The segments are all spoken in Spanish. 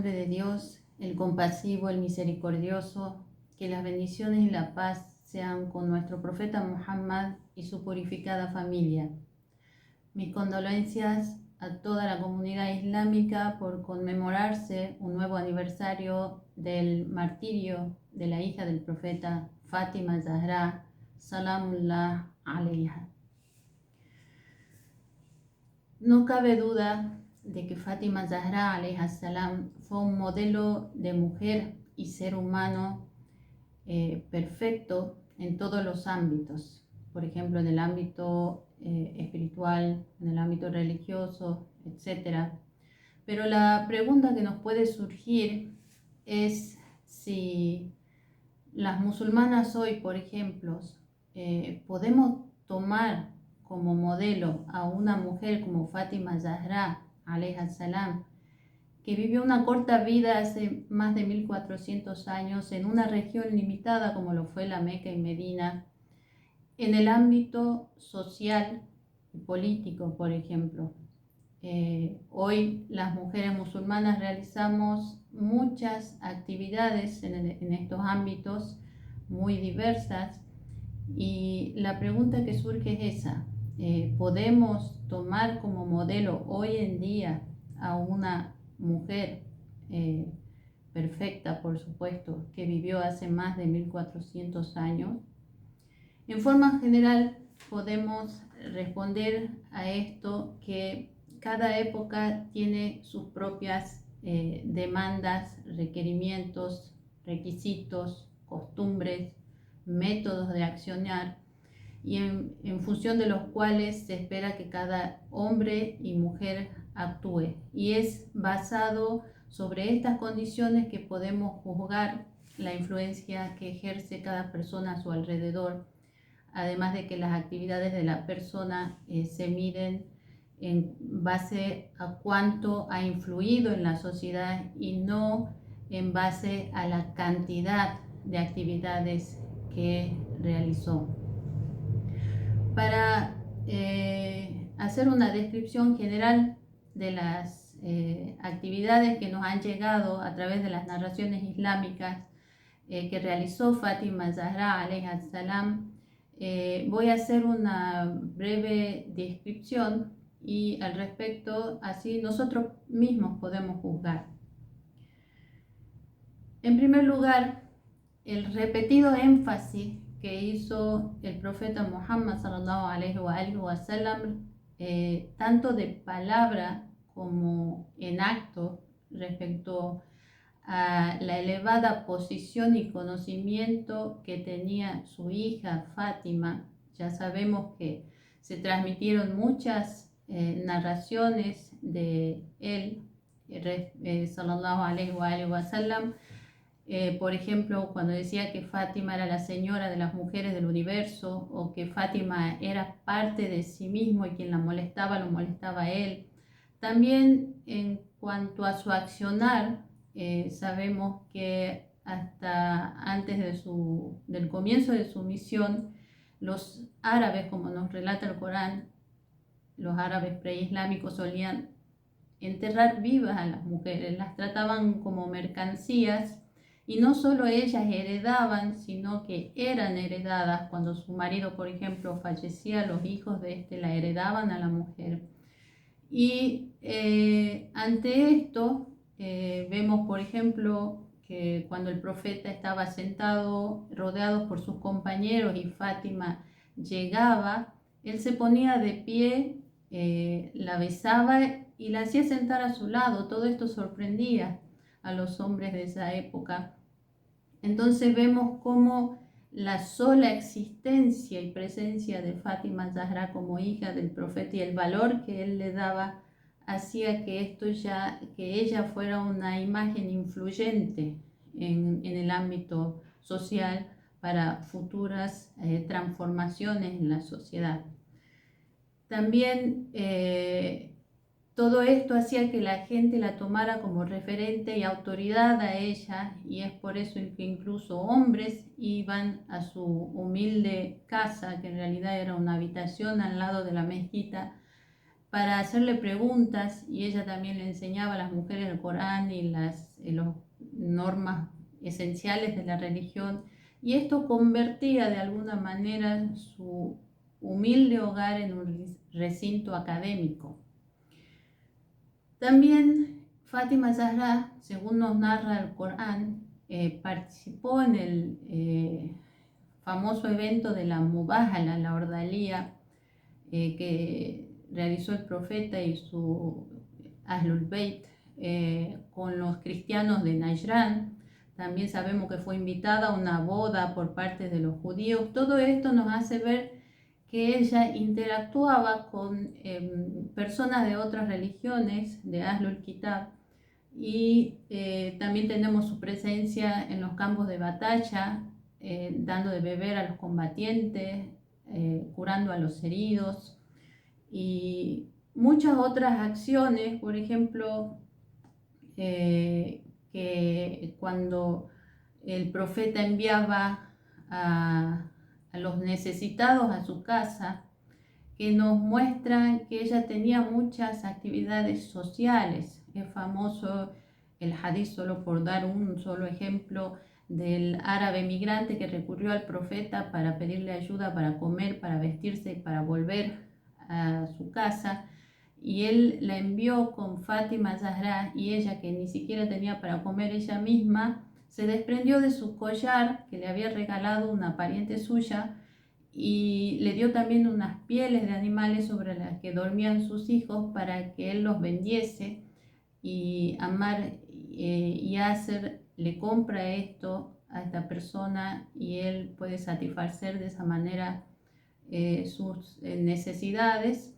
nombre de Dios, el compasivo, el misericordioso, que las bendiciones y la paz sean con nuestro profeta Muhammad y su purificada familia. Mis condolencias a toda la comunidad islámica por conmemorarse un nuevo aniversario del martirio de la hija del profeta Fátima Zahra, salamullah alayha. No cabe duda de que Fátima Zahra alayha salam fue un modelo de mujer y ser humano perfecto en todos los ámbitos, por ejemplo en el ámbito espiritual, en el ámbito religioso, etc. Pero la pregunta que nos puede surgir es si las musulmanas hoy, por ejemplo, podemos tomar como modelo a una mujer como Fátima Zahra alayha salam, que vivió una corta vida hace más de 1400 años en una región limitada como lo fue la Meca y Medina, en el ámbito social y político, por ejemplo. Hoy las mujeres musulmanas realizamos muchas actividades en estos ámbitos muy diversas, y la pregunta que surge es esa: ¿podemos tomar como modelo hoy en día a una mujer perfecta, por supuesto, que vivió hace más de 1400 años? En forma general podemos responder a esto que cada época tiene sus propias demandas, requerimientos, requisitos, costumbres, métodos de accionar, y en función de los cuales se espera que cada hombre y mujer actúe. Y es basado sobre estas condiciones que podemos juzgar la influencia que ejerce cada persona a su alrededor, además de que las actividades de la persona se miden en base a cuánto ha influido en la sociedad y no en base a la cantidad de actividades que realizó. Para hacer una descripción general de las actividades que nos han llegado a través de las narraciones islámicas que realizó Fátima Zahra alayha salam, voy a hacer una breve descripción y al respecto así nosotros mismos podemos juzgar. En primer lugar, el repetido énfasis que hizo el profeta Muhammad sallallahu alaihi wa sallam, tanto de palabra como en acto, respecto a la elevada posición y conocimiento que tenía su hija Fátima. Ya sabemos que se transmitieron muchas narraciones de él, sallallahu alaihi wa sallam. Por ejemplo, cuando decía que Fátima era la señora de las mujeres del universo, o que Fátima era parte de sí mismo y quien la molestaba, lo molestaba a él. También en cuanto a su accionar, sabemos que hasta antes del comienzo de su misión, los árabes, como nos relata el Corán, los árabes preislámicos solían enterrar vivas a las mujeres, las trataban como mercancías, y no solo ellas heredaban, sino que eran heredadas. Cuando su marido, por ejemplo, fallecía, los hijos de este la heredaban a la mujer. Y ante esto vemos, por ejemplo, que cuando el profeta estaba sentado, rodeado por sus compañeros, y Fátima llegaba, él se ponía de pie, la besaba y la hacía sentar a su lado. Todo esto sorprendía a los hombres de esa época. Entonces vemos cómo la sola existencia y presencia de Fátima Zahra como hija del profeta y el valor que él le daba hacía que ella fuera una imagen influyente en el ámbito social para futuras transformaciones en la sociedad. También todo esto hacía que la gente la tomara como referente y autoridad a ella, y es por eso que incluso hombres iban a su humilde casa, que en realidad era una habitación al lado de la mezquita, para hacerle preguntas, y ella también le enseñaba a las mujeres el Corán y las normas esenciales de la religión, y esto convertía de alguna manera su humilde hogar en un recinto académico. También Fátima Zahra, según nos narra el Corán, participó en el famoso evento de la Mubahala, la ordalía, que realizó el profeta y su Ahlul Bayt con los cristianos de Najrán. También sabemos que fue invitada a una boda por parte de los judíos. Todo esto nos hace ver que ella interactuaba con personas de otras religiones, de Ahlul Kitab, y también tenemos su presencia en los campos de batalla, dando de beber a los combatientes, curando a los heridos y muchas otras acciones. Por ejemplo, que cuando el profeta enviaba a los necesitados a su casa, que nos muestran que ella tenía muchas actividades sociales. Es famoso el hadith, solo por dar un solo ejemplo, del árabe migrante que recurrió al profeta para pedirle ayuda para comer, para vestirse, para volver a su casa, y él la envió con Fátima Zahra, y ella, que ni siquiera tenía para comer ella misma, se desprendió de su collar que le había regalado una pariente suya y le dio también unas pieles de animales sobre las que dormían sus hijos para que él los vendiese. Y Ammar Yasser le compra esto a esta persona y él puede satisfacer de esa manera sus necesidades.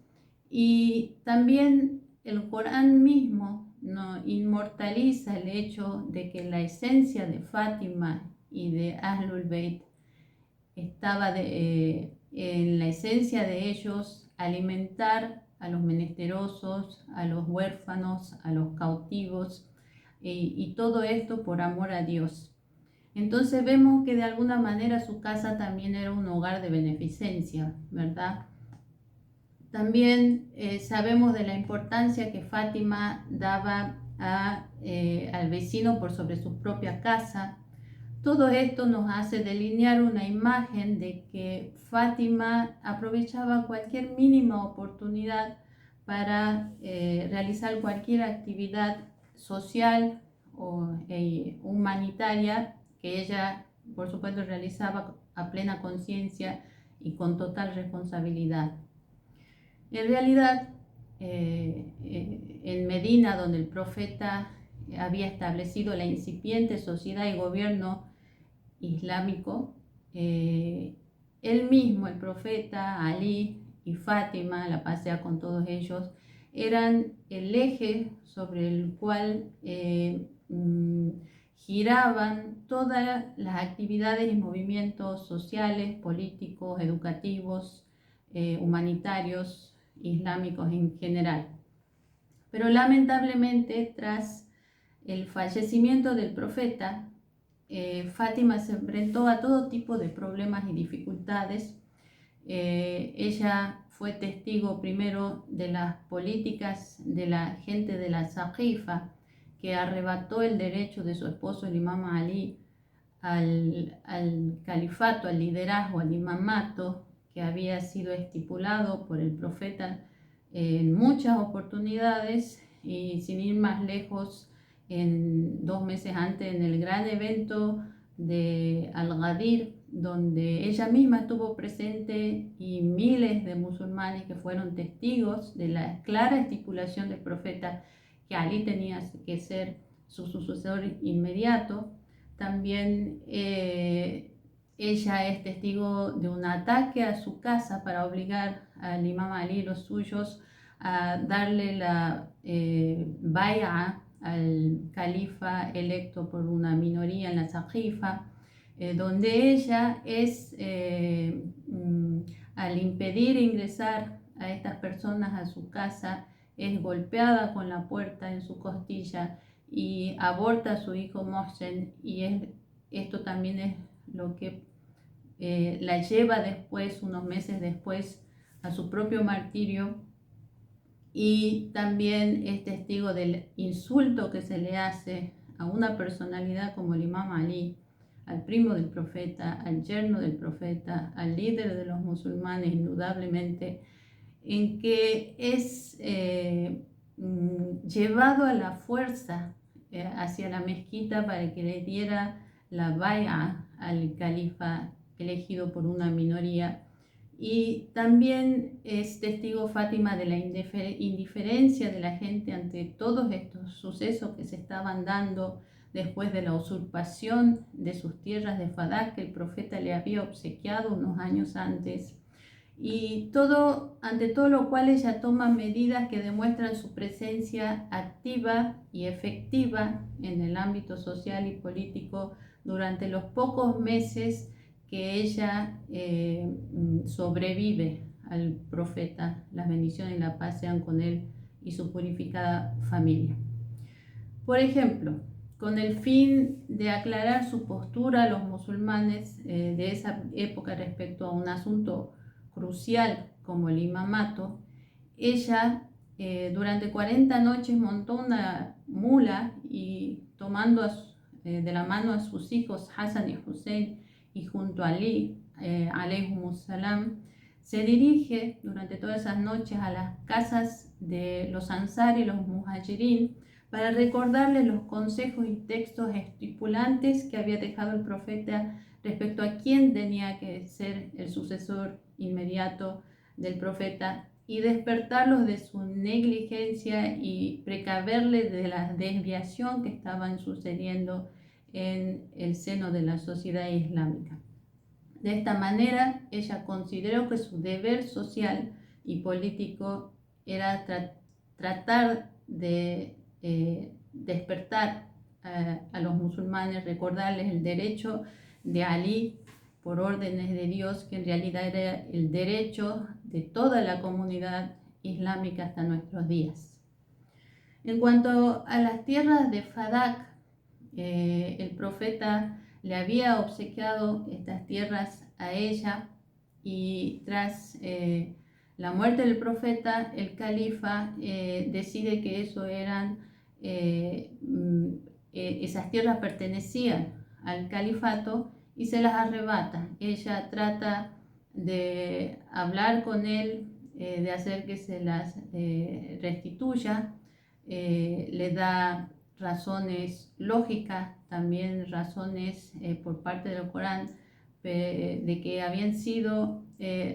Y también el Corán mismo no inmortaliza el hecho de que la esencia de Fátima y de Ahlul Bayt estaba en la esencia de ellos alimentar a los menesterosos, a los huérfanos, a los cautivos, y todo esto por amor a Dios. Entonces vemos que de alguna manera su casa también era un hogar de beneficencia, ¿verdad? También sabemos de la importancia que Fátima daba al vecino por sobre su propia casa. Todo esto nos hace delinear una imagen de que Fátima aprovechaba cualquier mínima oportunidad para realizar cualquier actividad social o humanitaria que ella, por supuesto, realizaba a plena conciencia y con total responsabilidad. En realidad, en Medina, donde el profeta había establecido la incipiente sociedad y gobierno islámico, él mismo, el profeta, Ali y Fátima, la paz sea con todos ellos, eran el eje sobre el cual giraban todas las actividades y movimientos sociales, políticos, educativos, humanitarios, islámicos en general. Pero lamentablemente, tras el fallecimiento del profeta, Fátima se enfrentó a todo tipo de problemas y dificultades. Ella fue testigo primero de las políticas de la gente de la Saqifa, que arrebató el derecho de su esposo, el imam Ali, al califato, al liderazgo, al imamato, que había sido estipulado por el profeta en muchas oportunidades. Y sin ir más lejos, 2 meses antes, en el gran evento de Al-Ghadir, donde ella misma estuvo presente, y miles de musulmanes que fueron testigos de la clara estipulación del profeta que Ali tenía que ser su sucesor inmediato. También ella es testigo de un ataque a su casa para obligar al imam Ali y los suyos a darle la bay'a al califa electo por una minoría en la Saqifa, donde ella es, al impedir ingresar a estas personas a su casa, es golpeada con la puerta en su costilla y aborta a su hijo Mohsen, y esto también es lo que la lleva después, unos meses después, a su propio martirio. y también es testigo del insulto que se le hace a una personalidad como el Imam Ali, al primo del profeta, al yerno del profeta, al líder de los musulmanes, indudablemente, en que es llevado a la fuerza hacia la mezquita para que le diera la bai'a al califa elegido por una minoría. Y también es testigo Fátima de la indiferencia de la gente ante todos estos sucesos que se estaban dando después de la usurpación de sus tierras de Fadak que el profeta le había obsequiado unos años antes. Y ante todo lo cual ella toma medidas que demuestran su presencia activa y efectiva en el ámbito social y político durante los pocos meses que ella sobrevive al profeta. Las bendiciones y la paz sean con él y su purificada familia. Por ejemplo, con el fin de aclarar su postura a los musulmanes de esa época respecto a un asunto crucial como el imamato, ella durante 40 noches montó una mula y tomando de la mano a sus hijos Hassan y Hussein y junto a Ali, salam, se dirige durante todas esas noches a las casas de los Ansar y los Muhajirin para recordarles los consejos y textos estipulantes que había dejado el profeta respecto a quién tenía que ser el sucesor inmediato del profeta y despertarlos de su negligencia y precaverles de la desviación que estaban sucediendo en el seno de la sociedad islámica. De esta manera, ella consideró que su deber social y político era tratar de despertar a los musulmanes, recordarles el derecho de Ali por órdenes de Dios, que en realidad era el derecho de toda la comunidad islámica hasta nuestros días. En cuanto a las tierras de Fadak, el profeta le había obsequiado estas tierras a ella y tras la muerte del profeta, el califa decide que esas tierras pertenecían al califato y se las arrebata. Ella trata de hablar con él, de hacer que se las restituya, le da razones lógicas, también razones por parte del Corán, de que habían sido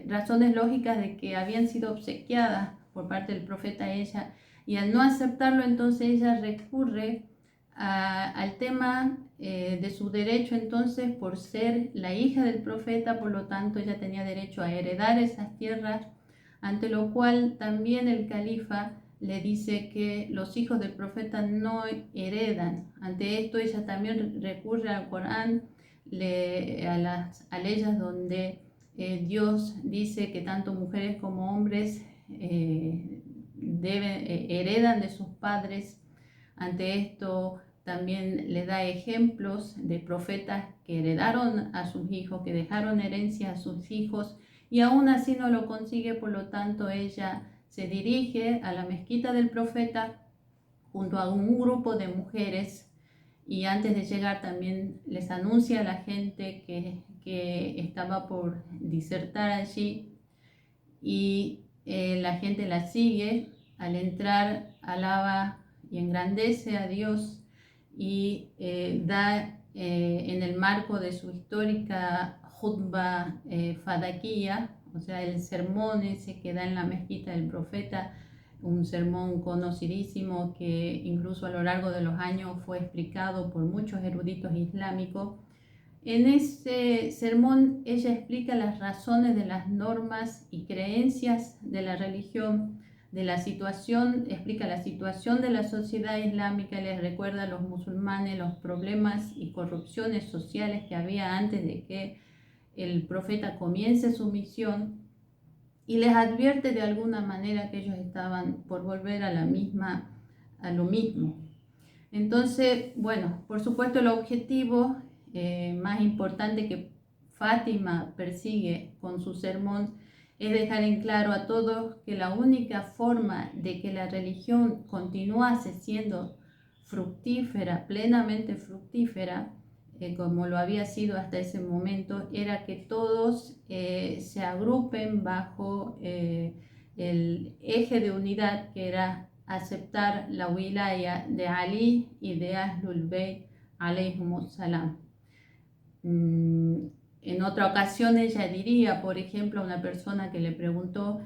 razones lógicas de que habían sido obsequiadas por parte del profeta a ella, y al no aceptarlo entonces ella recurre al tema de su derecho entonces por ser la hija del profeta, por lo tanto ella tenía derecho a heredar esas tierras, ante lo cual también el califa le dice que los hijos del profeta no heredan. Ante esto ella también recurre al Corán, a las leyes donde Dios dice que tanto mujeres como hombres heredan de sus padres. Ante esto también le da ejemplos de profetas que heredaron a sus hijos, que dejaron herencia a sus hijos y aún así no lo consigue, por lo tanto ella se dirige a la mezquita del profeta junto a un grupo de mujeres y antes de llegar también les anuncia a la gente que estaba por disertar allí y la gente la sigue. Al entrar alaba y engrandece a Dios y da en el marco de su histórica jutba fadaquía, o sea, el sermón ese que da en la mezquita del profeta, un sermón conocidísimo que incluso a lo largo de los años fue explicado por muchos eruditos islámicos. En ese sermón ella explica las razones de las normas y creencias de la religión, de la situación, explica la situación de la sociedad islámica, les recuerda a los musulmanes los problemas y corrupciones sociales que había antes de que el profeta comience su misión y les advierte de alguna manera que ellos estaban por volver a lo mismo. Entonces, bueno, por supuesto el objetivo más importante que Fátima persigue con su sermón es dejar en claro a todos que la única forma de que la religión continuase siendo fructífera, plenamente fructífera, como lo había sido hasta ese momento, era que todos se agrupen bajo el eje de unidad, que era aceptar la wilaya de Ali y de Ahlul Bayt alayhimus salam. En otra ocasión ella diría, por ejemplo, a una persona que le preguntó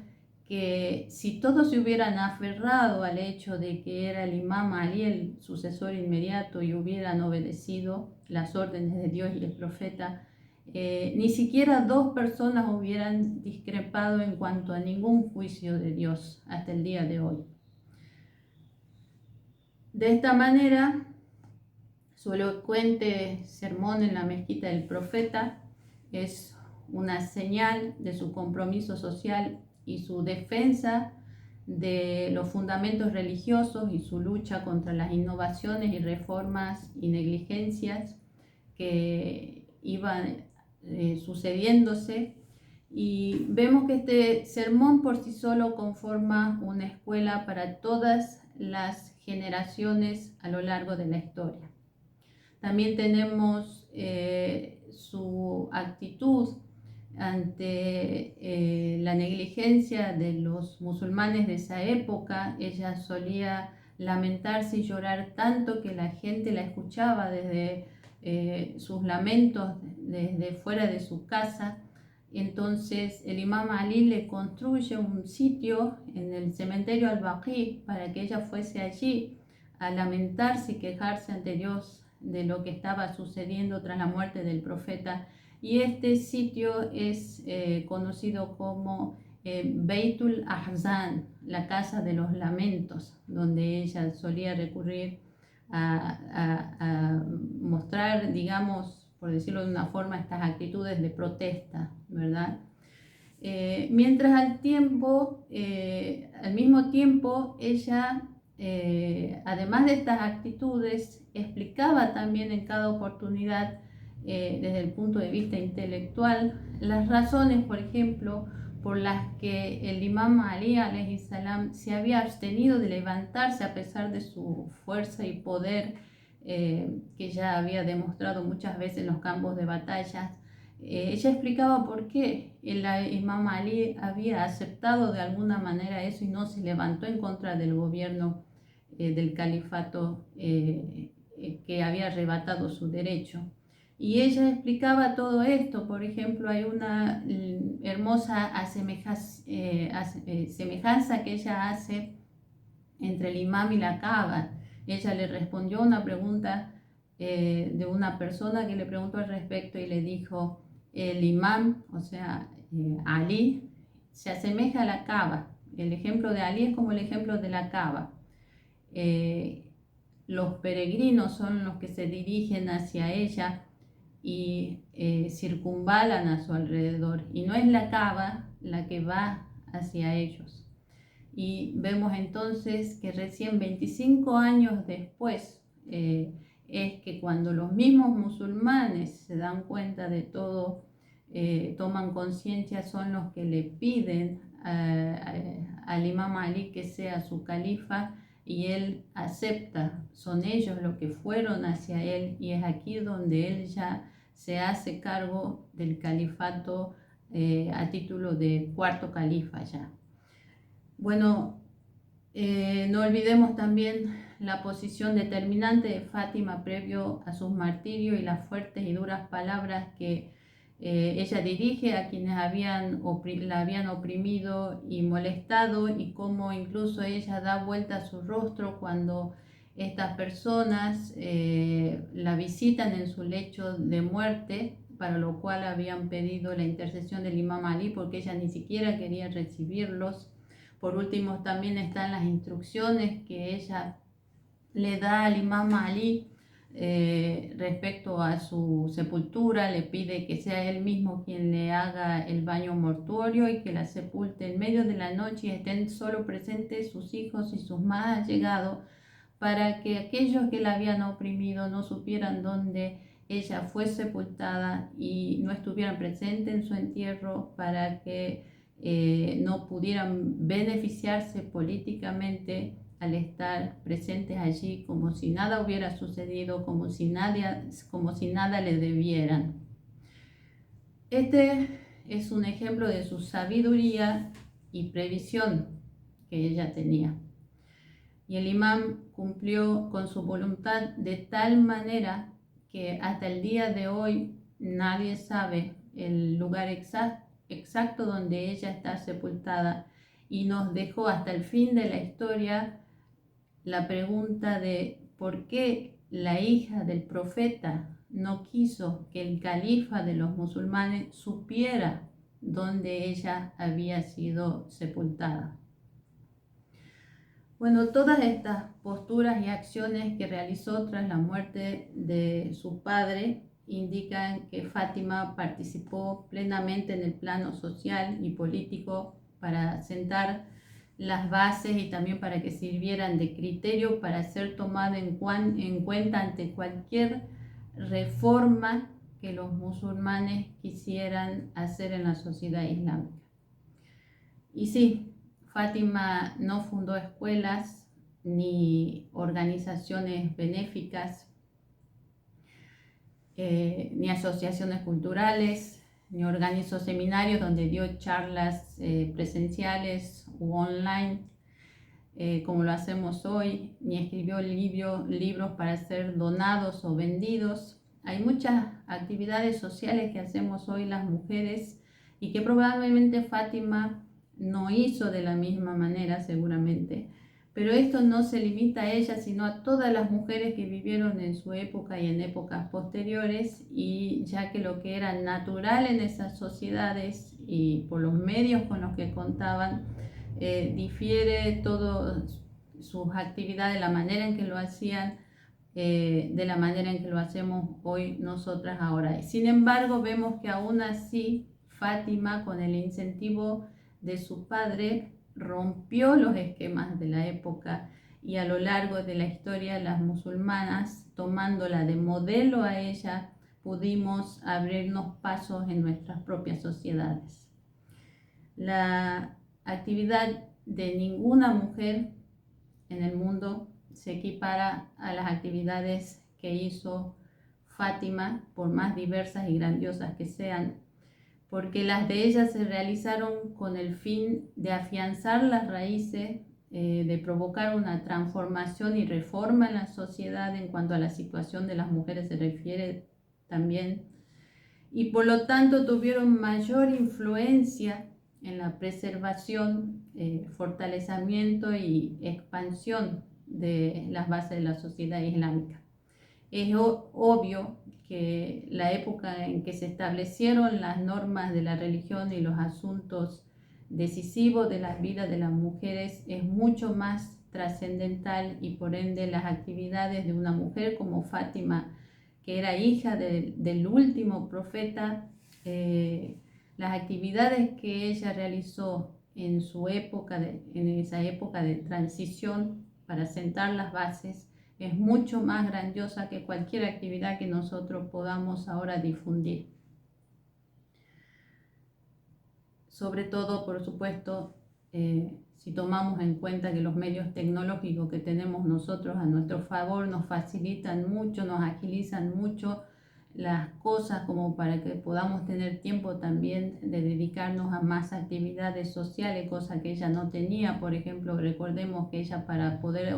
que si todos se hubieran aferrado al hecho de que era el imam Ali el sucesor inmediato y hubieran obedecido las órdenes de Dios y el profeta, ni siquiera dos personas hubieran discrepado en cuanto a ningún juicio de Dios hasta el día de hoy. De esta manera, su elocuente sermón en la mezquita del profeta es una señal de su compromiso social y su defensa de los fundamentos religiosos y su lucha contra las innovaciones y reformas y negligencias que iban sucediéndose. Y vemos que este sermón por sí solo conforma una escuela para todas las generaciones a lo largo de la historia. También tenemos su actitud ante la negligencia de los musulmanes de esa época. Ella solía lamentarse y llorar tanto que la gente la escuchaba desde sus lamentos, desde fuera de su casa. Entonces el imam Ali le construye un sitio en el cementerio al-Baqi para que ella fuese allí a lamentarse y quejarse ante Dios de lo que estaba sucediendo tras la muerte del profeta. Y este sitio es conocido como Beitul Ahzan, la casa de los lamentos, donde ella solía recurrir a mostrar, digamos, por decirlo de una forma, estas actitudes de protesta, ¿verdad? Mientras al mismo tiempo, ella, además de estas actitudes, explicaba también en cada oportunidad, desde el punto de vista intelectual, las razones, por ejemplo, por las que el imam Ali alayhi salam se había abstenido de levantarse a pesar de su fuerza y poder que ya había demostrado muchas veces en los campos de batallas. Ella explicaba por qué el imam Ali había aceptado de alguna manera eso y no se levantó en contra del gobierno del califato que había arrebatado su derecho. Y ella explicaba todo esto. Por ejemplo, hay una hermosa semejanza que ella hace entre el imam y la Kaaba. Ella le respondió a una pregunta de una persona que le preguntó al respecto y le dijo: el imam, o sea, Ali, se asemeja a la Kaaba. El ejemplo de Ali es como el ejemplo de la Kaaba. Los peregrinos son los que se dirigen hacia ella y circunvalan a su alrededor, y no es la Kaaba la que va hacia ellos. Y vemos entonces que recién 25 años después es que cuando los mismos musulmanes se dan cuenta de todo, toman conciencia, son los que le piden al imam Ali que sea su califa, y él acepta. Son ellos los que fueron hacia él, y es aquí donde él ya se hace cargo del califato a título de cuarto califa ya. Bueno, no olvidemos también la posición determinante de Fátima previo a sus martirios y las fuertes y duras palabras que ella dirige a quienes la habían oprimido y molestado, y cómo incluso ella da vuelta a su rostro cuando estas personas la visitan en su lecho de muerte, para lo cual habían pedido la intercesión del imam Ali porque ella ni siquiera quería recibirlos. Por último, también están las instrucciones que ella le da al imam Ali respecto a su sepultura. Le pide que sea él mismo quien le haga el baño mortuorio y que la sepulte en medio de la noche y estén solo presentes sus hijos y sus más allegados, para que aquellos que la habían oprimido no supieran dónde ella fue sepultada y no estuvieran presentes en su entierro, para que no pudieran beneficiarse políticamente al estar presentes allí, como si nada hubiera sucedido, como si nada le debieran. Este es un ejemplo de su sabiduría y previsión que ella tenía. Y el imán cumplió con su voluntad de tal manera que hasta el día de hoy nadie sabe el lugar exacto donde ella está sepultada, y nos dejó hasta el fin de la historia la pregunta de por qué la hija del profeta no quiso que el califa de los musulmanes supiera dónde ella había sido sepultada. Bueno, todas estas posturas y acciones que realizó tras la muerte de su padre indican que Fátima participó plenamente en el plano social y político para sentar las bases y también para que sirvieran de criterio para ser tomada en cuenta ante cualquier reforma que los musulmanes quisieran hacer en la sociedad islámica. Y sí, Fátima no fundó escuelas ni organizaciones benéficas, ni asociaciones culturales, ni organizó seminarios donde dio charlas presenciales u online, como lo hacemos hoy, ni escribió libros para ser donados o vendidos. Hay muchas actividades sociales que hacemos hoy las mujeres y que probablemente Fátima no hizo de la misma manera seguramente, pero esto no se limita a ella, sino a todas las mujeres que vivieron en su época y en épocas posteriores, y ya que lo que era natural en esas sociedades y por los medios con los que contaban, difiere todas sus actividades, la manera en que lo hacían, de la manera en que lo hacemos hoy nosotras ahora. Sin embargo, vemos que aún así Fátima, con el incentivo de su padre, rompió los esquemas de la época, y a lo largo de la historia las musulmanas, tomándola de modelo a ella, pudimos abrirnos pasos en nuestras propias sociedades. La actividad de ninguna mujer en el mundo se equipara a las actividades que hizo Fátima, por más diversas y grandiosas que sean, porque las de ella se realizaron con el fin de afianzar las raíces, de provocar una transformación y reforma en la sociedad en cuanto a la situación de las mujeres se refiere también, y por lo tanto tuvieron mayor influencia en la preservación, fortalecimiento y expansión de las bases de la sociedad islámica. Es obvio que la época en que se establecieron las normas de la religión y los asuntos decisivos de las vidas de las mujeres es mucho más trascendental, y por ende las actividades de una mujer como Fátima, que era hija del último profeta, las actividades que ella realizó en esa época de transición para sentar las bases, es mucho más grandiosa que cualquier actividad que nosotros podamos ahora difundir. Sobre todo, por supuesto, si tomamos en cuenta que los medios tecnológicos que tenemos nosotros a nuestro favor nos facilitan mucho, nos agilizan mucho las cosas, como para que podamos tener tiempo también de dedicarnos a más actividades sociales, cosa que ella no tenía. Por ejemplo, recordemos que ella, para poder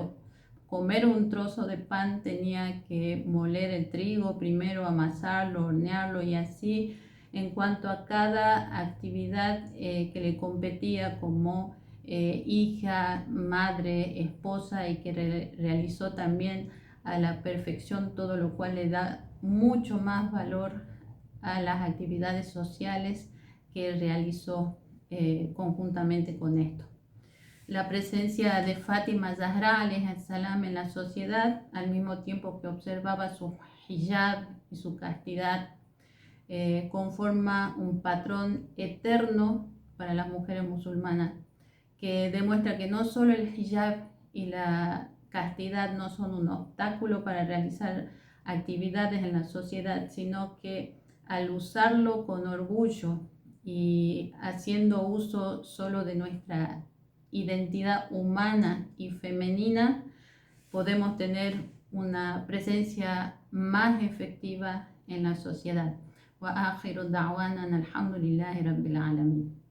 comer un trozo de pan, tenía que moler el trigo primero, amasarlo, hornearlo, y así en cuanto a cada actividad que le competía como hija, madre, esposa, y que realizó también a la perfección, todo lo cual le da mucho más valor a las actividades sociales que realizó conjuntamente con esto. La presencia de Fátima Zahra alayha salam en la sociedad, al mismo tiempo que observaba su hijab y su castidad, conforma un patrón eterno para las mujeres musulmanas, que demuestra que no solo el hijab y la castidad no son un obstáculo para realizar actividades en la sociedad, sino que al usarlo con orgullo y haciendo uso solo de nuestra identidad humana y femenina, podemos tener una presencia más efectiva en la sociedad. Wa akhiru da'wana alhamdulillahi rabbil alamin.